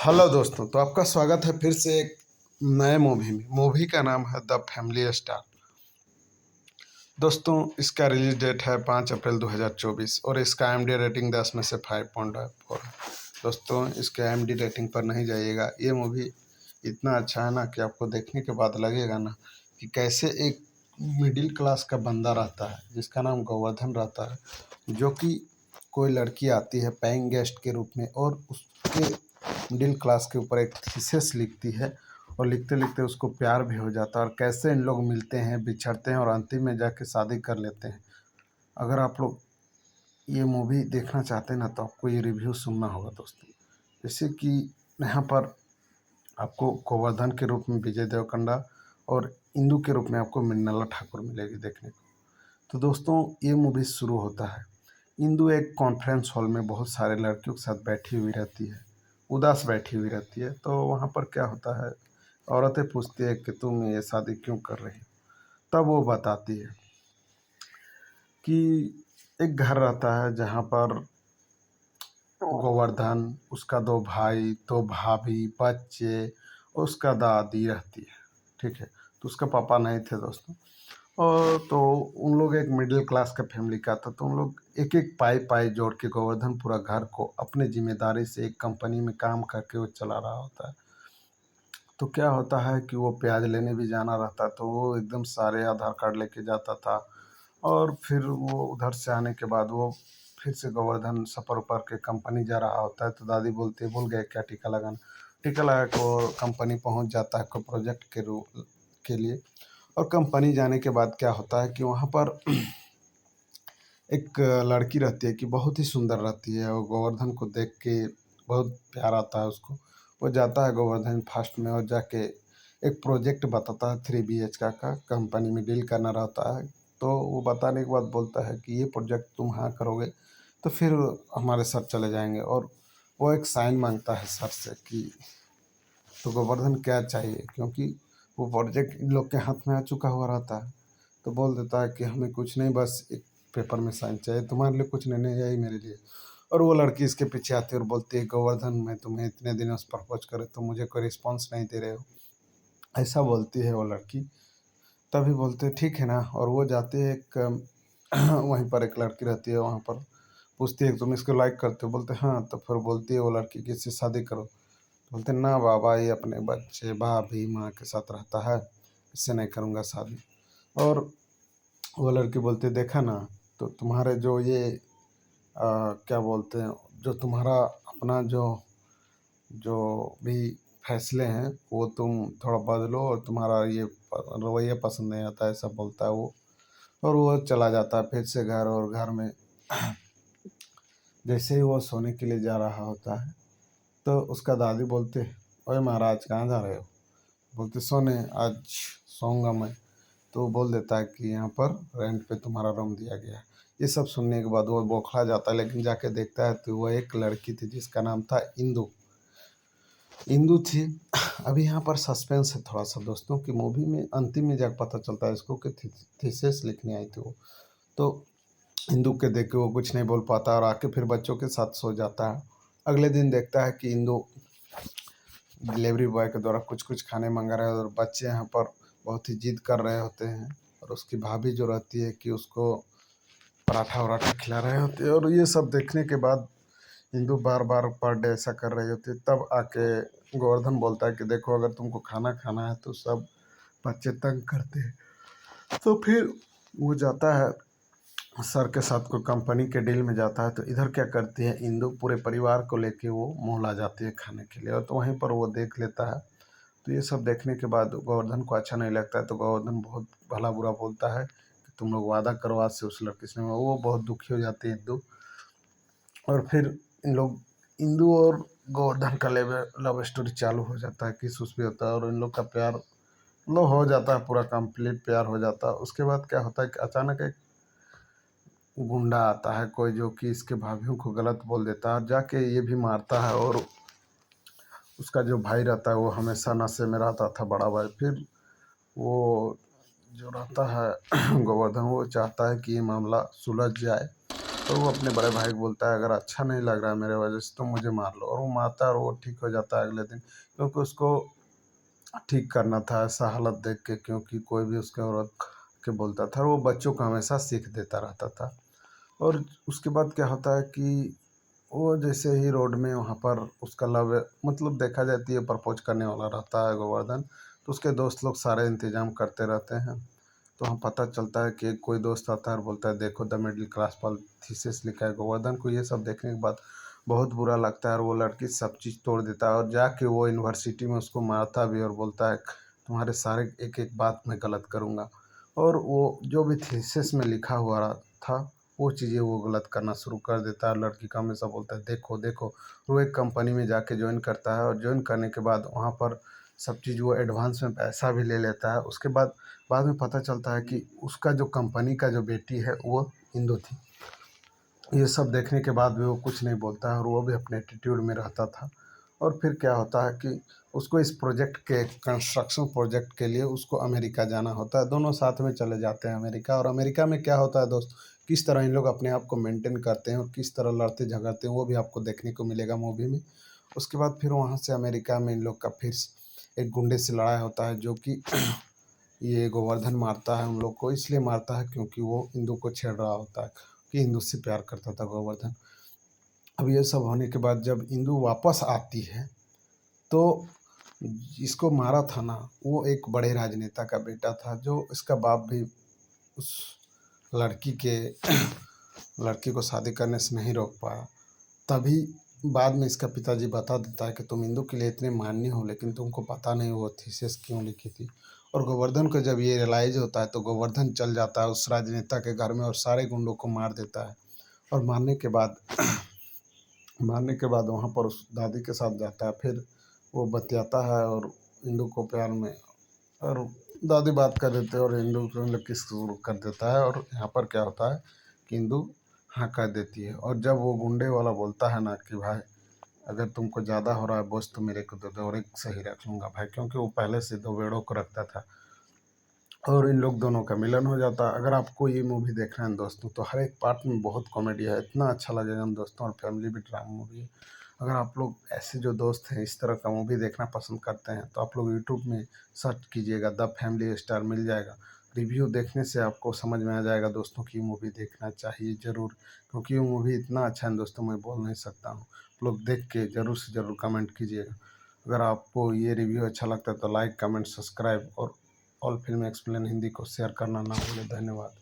Hello दोस्तों, तो आपका स्वागत है फिर से एक नए मूवी में। मूवी का नाम है द फैमिली स्टार। दोस्तों, इसका रिलीज डेट है 5 अप्रैल 2024 और इसका IMDb रेटिंग 10 में से 5.4 है। दोस्तों, इसके IMDb रेटिंग पर नहीं जाइएगा। ये मूवी इतना अच्छा है ना कि आपको देखने के बाद लगेगा ना कि कैसे एक मिडिल क्लास का बंदा रहता है जिसका नाम गोवर्धन रहता है, जो कि कोई लड़की आती है पेइंग गेस्ट के रूप में और उसके मिडिल क्लास के ऊपर एक थीसिस लिखती है और लिखते लिखते उसको प्यार भी हो जाता है और कैसे इन लोग मिलते हैं, बिछड़ते हैं और अंतिम में जाके शादी कर लेते हैं। अगर आप लोग ये मूवी देखना चाहते हैं ना तो आपको ये रिव्यू सुनना होगा दोस्तों। जैसे कि यहाँ पर आपको गोवर्धन के रूप में विजय देवरकोंडा और इंदू के रूप में आपको मृणाला ठाकुर मिलेगी देखने को। तो दोस्तों, ये मूवी शुरू होता है। इंदु एक कॉन्फ्रेंस हॉल में बहुत सारे लड़कियों के साथ बैठी हुई रहती है, उदास बैठी हुई रहती है। तो वहाँ पर क्या होता है, औरतें पूछती है कि तुम ये शादी क्यों कर रही हो। तब वो बताती है कि एक घर रहता है जहाँ पर गोवर्धन, उसका 2 भाई, 2 भाभी, बच्चे और उसका दादी रहती है। ठीक है, तो उसका पापा नहीं थे दोस्तों। और तो उन लोग एक मिडिल क्लास का फैमिली का था, तो उन लोग एक एक पाई पाई जोड़ के गोवर्धन पूरा घर को अपने जिम्मेदारी से एक कंपनी में काम करके वो चला रहा होता है। तो क्या होता है कि वो प्याज लेने भी जाना रहता, तो वो एकदम सारे आधार कार्ड लेके जाता था। और फिर वो उधर से आने के बाद वो फिर से गोवर्धन सफ़र ऊपर के कंपनी जा रहा होता है। तो दादी बोलती है, भूल गए क्या टीका लगाना। टीका लगा के वो कंपनी पहुंच जाता है कोई प्रोजेक्ट के लिए। और कंपनी जाने के बाद क्या होता है कि वहाँ पर एक लड़की रहती है कि बहुत ही सुंदर रहती है और गोवर्धन को देख के बहुत प्यार आता है उसको। वो जाता है गोवर्धन फास्ट में और जाके एक प्रोजेक्ट बताता है 3 BHK का कंपनी में डील करना रहता है। तो वो बताने के बाद बोलता है कि ये प्रोजेक्ट तुम हाँ करोगे तो फिर हमारे सर चले जाएंगे। और वो एक साइन मांगता है सर से कि तो गोवर्धन क्या चाहिए, क्योंकि वो प्रोजेक्ट इन लोग के हाथ में आ चुका हुआ रहता है। तो बोल देता है कि हमें कुछ नहीं, बस एक पेपर में साइन चाहिए, तुम्हारे लिए कुछ नहीं, नहीं यही मेरे लिए। और वो लड़की इसके पीछे आती है और बोलती है, गोवर्धन मैं तुम्हें इतने दिनों से प्रपोज करे तो मुझे कोई रिस्पॉन्स नहीं दे रहे हो, ऐसा बोलती है वो लड़की। तभी बोलते हैं ठीक है ना। और वो जाते हैं एक वहीं पर एक लड़की रहती है, वहाँ पर पूछती है तुम इसको लाइक करते हो, बोलते हाँ। तो फिर बोलती है वो लड़की कि इससे शादी करो। बोलते ना बाबा, ये अपने बच्चे भाभी माँ के साथ रहता है, इससे नहीं करूँगा शादी। और वो लड़की बोलती है देखा ना, तो तुम्हारे जो ये क्या बोलते हैं, जो तुम्हारा अपना जो जो भी फैसले हैं वो तुम थोड़ा बदलो और तुम्हारा ये रवैया पसंद नहीं आता, ऐसा बोलता है वो। और वो चला जाता है फिर से घर। और घर में जैसे ही वो सोने के लिए जा रहा होता है तो उसका दादी बोलते, ओए महाराज कहाँ जा रहे हो। बोलते सोने, आज सोऊंगा मैं। तो वो बोल देता है कि यहाँ पर रेंट पे तुम्हारा रूम दिया गया है। ये सब सुनने के बाद वो बौखला जाता है, लेकिन जाके देखता है तो वो एक लड़की थी जिसका नाम था इंदु। इंदु थी। अभी यहाँ पर सस्पेंस है थोड़ा सा दोस्तों कि मूवी में अंतिम में जाकर पता चलता है इसको कि थीसिस लिखने आई थी वो। तो इंदु के देख के वो कुछ नहीं बोल पाता और आके फिर बच्चों के साथ सो जाता है। अगले दिन देखता है कि इंदु डिलीवरी बॉय के द्वारा कुछ कुछ खाने मंगा रहा है और बच्चे यहाँ पर बहुत ही जिद कर रहे होते हैं। और उसकी भाभी जो रहती है कि उसको पराठा वराठा खिला रहे होते हैं। और ये सब देखने के बाद इंदु बार बार पर डे ऐसा कर रही होती है। तब आके गोवर्धन बोलता है कि देखो, अगर तुमको खाना खाना है तो सब बच्चे तंग करते हैं। तो फिर वो जाता है सर के साथ कोई कंपनी के डील में जाता है। तो इधर क्या करती है इंदु, पूरे परिवार को लेके वो मॉल आ जाती है खाने के लिए। और तो वहीं पर वो देख लेता है। तो ये सब देखने के बाद गोवर्धन को अच्छा नहीं लगता है। तो गोवर्धन बहुत भला बुरा बोलता है कि तुम लोग वादा करो आज से उस लड़की से। वो बहुत दुखी हो जाती है इंदु। और फिर इन लोग, इंदु और गोवर्धन का लव स्टोरी चालू हो जाता है, किस उस भी होता है और इन लोग का प्यार मतलब हो जाता है, पूरा कंप्लीट प्यार हो जाता है। उसके बाद क्या होता है कि अचानक एक गुंडा आता है कोई, जो कि इसके भाभीियों को गलत बोल देता है, जाके ये भी मारता है। और उसका जो भाई रहता है वो हमेशा नशे में रहता था, बड़ा भाई। फिर वो जो रहता है गोवर्धन, वो चाहता है कि ये मामला सुलझ जाए तो वो अपने बड़े भाई को बोलता है अगर अच्छा नहीं लग रहा है मेरे वजह से तो मुझे मार लो, और वो मारता है और वो ठीक हो जाता है अगले दिन, क्योंकि उसको ठीक करना था ऐसा हालत देख के, क्योंकि कोई भी उसके औरत के बोलता था और वो बच्चों को हमेशा सीख देता रहता था। और उसके बाद क्या होता है कि वो जैसे ही रोड में वहाँ पर उसका लव मतलब देखा जाती है प्रपोज करने वाला रहता है गोवर्धन, तो उसके दोस्त लोग सारे इंतजाम करते रहते हैं। तो हम पता चलता है कि कोई दोस्त आता है और बोलता है देखो द मिडिल क्लास पर थीसिस लिखा है। गोवर्धन को ये सब देखने के बाद बहुत बुरा लगता है और वो लड़की सब चीज़ तोड़ देता है और जाके वो यूनिवर्सिटी में उसको मारता भी और बोलता है तुम्हारे सारे एक एक बात मैं गलत करूँगा। और वो जो भी थीसिस में लिखा हुआ था वो चीज़ें वो गलत करना शुरू कर देता है। लड़की का हमेशा बोलता है देखो देखो। वो एक कंपनी में जाके ज्वाइन करता है और ज्वाइन करने के बाद वहाँ पर सब चीज़ वो एडवांस में पैसा भी ले लेता है। उसके बाद में पता चलता है कि उसका जो कंपनी का जो बेटी है वो हिंदू थी। ये सब देखने के बाद भी वो कुछ नहीं बोलता है और वो भी अपने एटीट्यूड में रहता था। और फिर क्या होता है कि उसको इस प्रोजेक्ट के कंस्ट्रक्शन प्रोजेक्ट के लिए उसको अमेरिका जाना होता है। दोनों साथ में चले जाते हैं अमेरिका। और अमेरिका में क्या होता है दोस्त, किस तरह इन लोग अपने आप को मेंटेन करते हैं और किस तरह लड़ते झगड़ते हैं वो भी आपको देखने को मिलेगा मूवी में। उसके बाद फिर वहाँ से अमेरिका में इन लोग का फिर एक गुंडे से लड़ाई होता है, जो कि ये गोवर्धन मारता है उन लोग को। इसलिए मारता है क्योंकि वो हिंदू को छेड़ रहा होता है, कि हिंदू से प्यार करता था गोवर्धन। अब ये सब होने के बाद जब इंदु वापस आती है तो इसको मारा था ना, वो एक बड़े राजनेता का बेटा था, जो इसका बाप भी उस लड़की के लड़की को शादी करने से नहीं रोक पाया। तभी बाद में इसका पिताजी बता देता है कि तुम हिंदू के लिए इतने मान्य हो लेकिन तुमको पता नहीं वो थीसिस क्यों लिखी थी। और गोवर्धन को जब ये रियलाइज होता है तो गोवर्धन चल जाता है उस राजनेता के घर में और सारे गुंडों को मार देता है। और मारने के बाद वहाँ पर उस दादी के साथ जाता है। फिर वो बतियाता है और हिंदू को प्यार में, और दादी बात कर देते हैं और हिंदू को मतलब किस शुरू कर देता है। और यहाँ पर क्या होता है कि हिंदू हाँ कह देती है। और जब वो गुंडे वाला बोलता है ना कि भाई अगर तुमको ज़्यादा हो रहा है बोझ तो मेरे को दे दो और एक सही रख लूँगा भाई, क्योंकि वो पहले से दो वेड़ों को रखता था। और इन लोग दोनों का मिलन हो जाता है। अगर आपको ये मूवी देखना है दोस्तों तो हर एक पार्ट में बहुत कॉमेडी है, इतना अच्छा लगेगा हम दोस्तों। और फैमिली भी ड्रामा मूवी है। अगर आप लोग ऐसे जो दोस्त हैं इस तरह का मूवी देखना पसंद करते हैं तो आप लोग यूट्यूब में सर्च कीजिएगा द फैमिली स्टार, मिल जाएगा। रिव्यू देखने से आपको समझ में आ जाएगा दोस्तों कि ये मूवी देखना चाहिए ज़रूर, क्योंकि ये मूवी इतना अच्छा है दोस्तों मैं बोल नहीं सकता हूँ। आप लोग देख के ज़रूर से ज़रूर कमेंट कीजिएगा। अगर आपको ये रिव्यू अच्छा लगता है तो लाइक कमेंट सब्सक्राइब और ऑल फिल्म एक्सप्लेन हिंदी को शेयर करना ना भूलें। धन्यवाद।